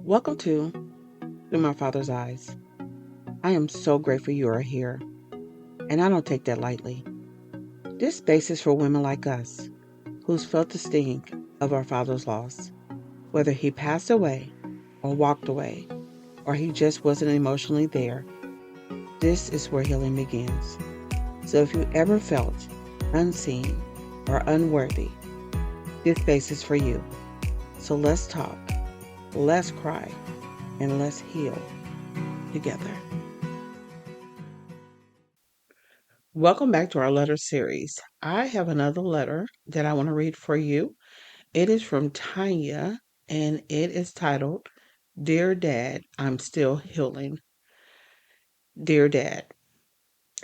Welcome to Through My Father's Eyes. I am so grateful you are here, and I don't take that lightly. This space is for women like us, who's felt the sting of our father's loss. Whether he passed away, or walked away, or he just wasn't emotionally there, this is where healing begins. So if you ever felt unseen or unworthy, this space is for you. So let's talk, let's cry, and let's heal together. Welcome back to our letter series. I have another letter that I want to read for you. It is from Tanya, and it is titled, Dear Dad, I'm Still Healing. Dear Dad,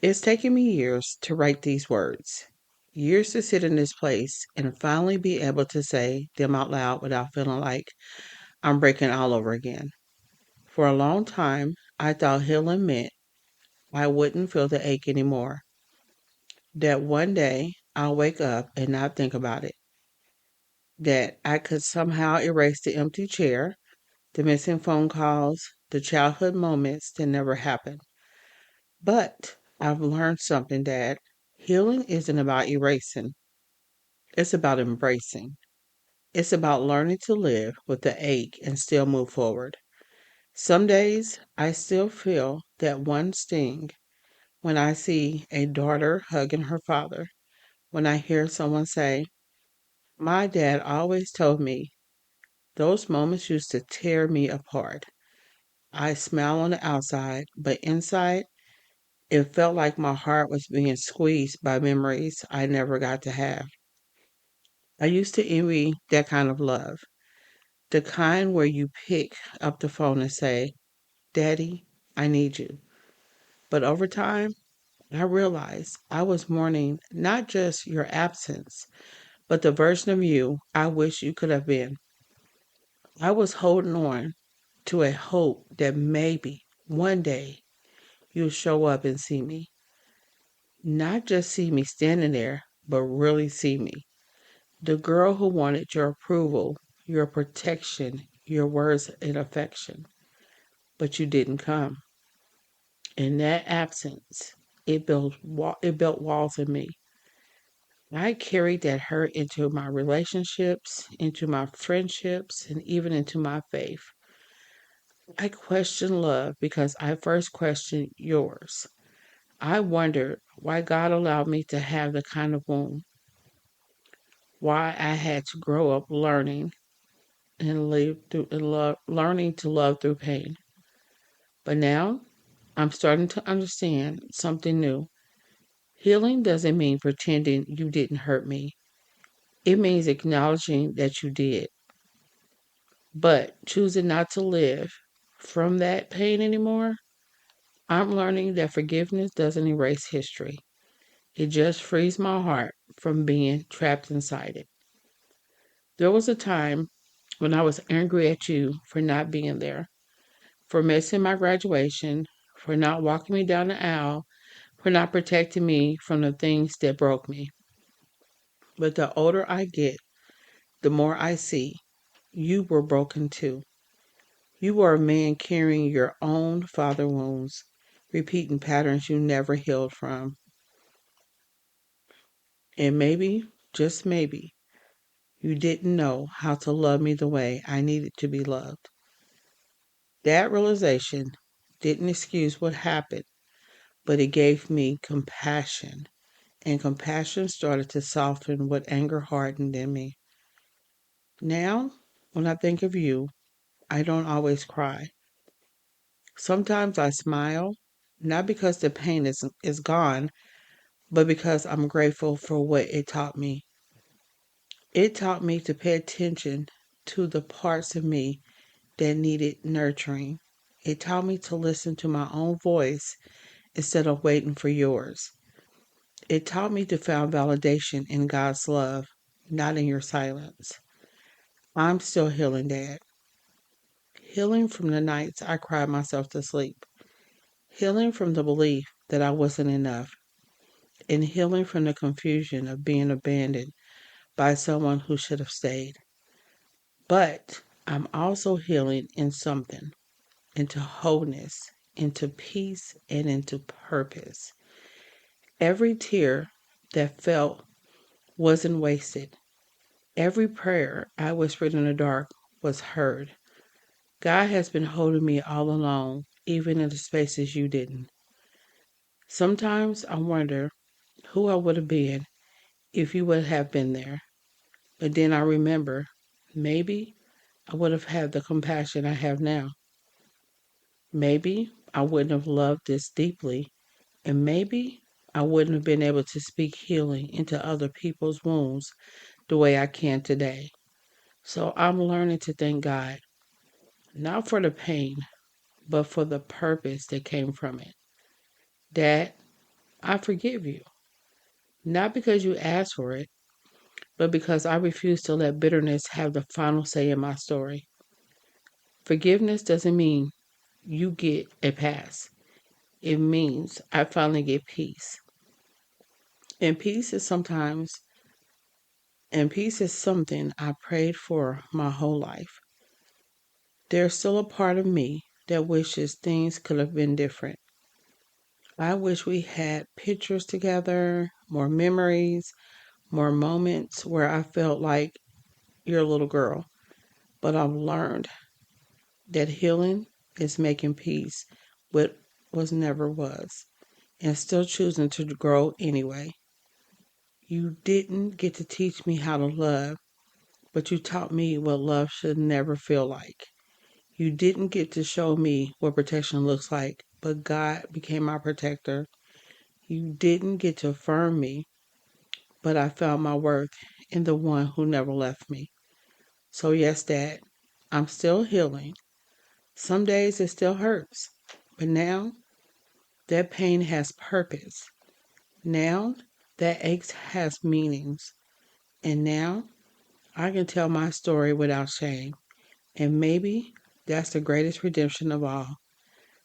it's taken me years to write these words, years to sit in this place and finally be able to say them out loud without feeling like I'm breaking all over again. For a long time, I thought healing meant I wouldn't feel the ache anymore, that one day I'll wake up and not think about it, that I could somehow erase the empty chair, the missing phone calls, the childhood moments that never happened. But I've learned something, Dad. Healing isn't about erasing, it's about embracing. It's about learning to live with the ache and still move forward. Some days I still feel that one sting when I see a daughter hugging her father, when I hear someone say, My dad always told me. Those moments used to tear me apart. I smile on the outside, but inside, it felt like my heart was being squeezed by memories I never got to have. I used to envy that kind of love, the kind where you pick up the phone and say, Daddy, I need you. But over time, I realized I was mourning not just your absence, but the version of you I wish you could have been. I was holding on to a hope that maybe one day you'll show up and see me. Not just see me standing there, but really see me. The girl who wanted your approval, your protection, your words and affection. But you didn't come. In that absence, it built walls in me. I carried that hurt into my relationships, into my friendships, and even into my faith. I questioned love because I first questioned yours. I wondered why God allowed me to have the kind of womb, why I had to grow up learning and live through and learning to love through pain. But now I'm starting to understand something new. Healing doesn't mean pretending you didn't hurt me. It means acknowledging that you did, but choosing not to live from that pain anymore. I'm learning that forgiveness doesn't erase history. It just frees my heart from being trapped inside it. There was a time when I was angry at you for not being there, for missing my graduation, for not walking me down the aisle, for not protecting me from the things that broke me. But the older I get, the more I see you were broken too. You were a man carrying your own father wounds, repeating patterns you never healed from. And maybe, just maybe, you didn't know how to love me the way I needed to be loved. That realization didn't excuse what happened, but it gave me compassion. And compassion started to soften what anger hardened in me. Now, when I think of you, I don't always cry. Sometimes I smile, not because the pain is gone, but because I'm grateful for what it taught me. It taught me to pay attention to the parts of me that needed nurturing. It taught me to listen to my own voice instead of waiting for yours. It taught me to find validation in God's love, not in your silence. I'm still healing, Dad. Healing from the nights I cried myself to sleep. Healing from the belief that I wasn't enough. And healing from the confusion of being abandoned by someone who should have stayed. But I'm also healing in something, into wholeness, into peace, and into purpose. Every tear that felt wasn't wasted. Every prayer I whispered in the dark was heard. God has been holding me all along, even in the spaces you didn't. Sometimes I wonder who I would have been if you would have been there. But then I remember maybe I would have had the compassion I have now. Maybe I wouldn't have loved this deeply, and maybe I wouldn't have been able to speak healing into other people's wounds the way I can today. So I'm learning to thank God, not for the pain, but for the purpose that came from it. Dad, I forgive you, not because you asked for it, but because I refuse to let bitterness have the final say in my story. Forgiveness doesn't mean you get a pass. It means I finally get peace. And peace is something I prayed for my whole life. There's still a part of me that wishes things could have been different. I wish we had pictures together, more memories, more moments where I felt like your little girl. But I've learned that healing is making peace with what never was and still choosing to grow anyway. You didn't get to teach me how to love, but you taught me what love should never feel like. You didn't get to show me what protection looks like, but God became my protector. You didn't get to affirm me, but I found my worth in the one who never left me. So, yes, Dad, I'm still healing. Some days it still hurts, but now that pain has purpose. Now that ache has meanings. And now I can tell my story without shame. And maybe that's the greatest redemption of all.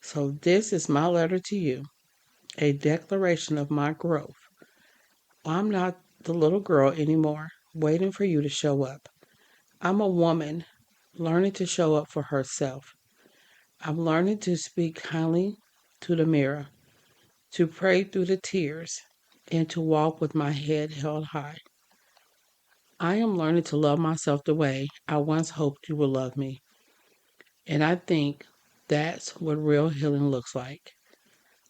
So, this is my letter to you, a declaration of my growth. I'm not the little girl anymore, waiting for you to show up. I'm a woman learning to show up for herself. I'm learning to speak kindly to the mirror, to pray through the tears, and to walk with my head held high. I am learning to love myself the way I once hoped you would love me. And I think that's what real healing looks like.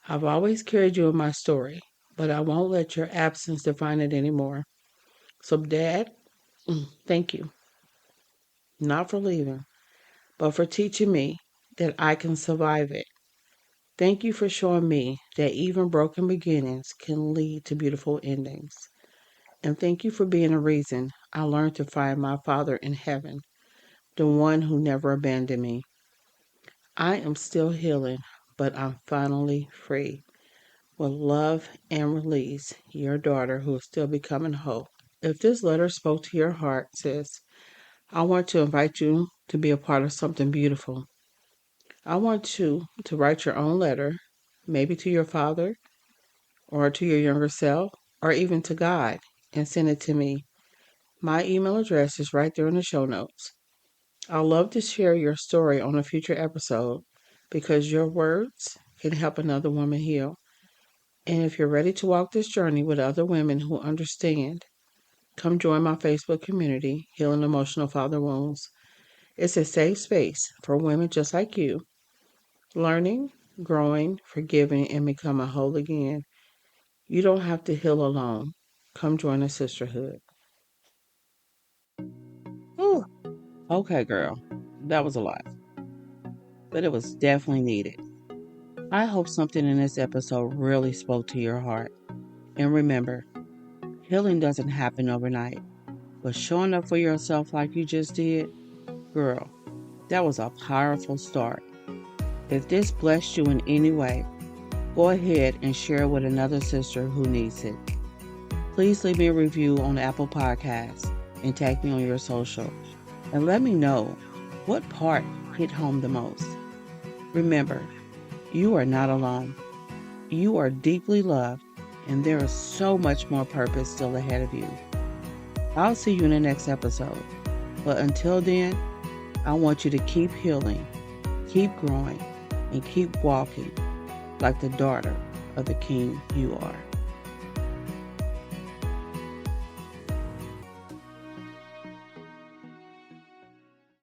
I've always carried you in my story, but I won't let your absence define it anymore. So, Dad, thank you. Not for leaving, but for teaching me that I can survive it. Thank you for showing me that even broken beginnings can lead to beautiful endings. And thank you for being a reason I learned to find my Father in heaven, the one who never abandoned me. I am still healing, but I'm finally free. With love and release, your daughter who is still becoming whole. If this letter spoke to your heart, sis, I want to invite you to be a part of something beautiful. I want you to write your own letter, maybe to your father or to your younger self or even to God, and send it to me. My email address is right there in the show notes. I'd love to share your story on a future episode because your words can help another woman heal. And if you're ready to walk this journey with other women who understand, come join my Facebook community, Healing Emotional Father Wounds. It's a safe space for women just like you, learning, growing, forgiving, and becoming whole again. You don't have to heal alone. Come join a sisterhood. Ooh, okay, girl. That was a lot, but it was definitely needed. I hope something in this episode really spoke to your heart. And remember, healing doesn't happen overnight, but showing up for yourself like you just did, girl, that was a powerful start. If this blessed you in any way, go ahead and share it with another sister who needs it. Please leave me a review on Apple Podcasts and tag me on your social. And let me know what part hit home the most. Remember, you are not alone. You are deeply loved, and there is so much more purpose still ahead of you. I'll see you in the next episode. But until then, I want you to keep healing, keep growing, and keep walking like the daughter of the King you are.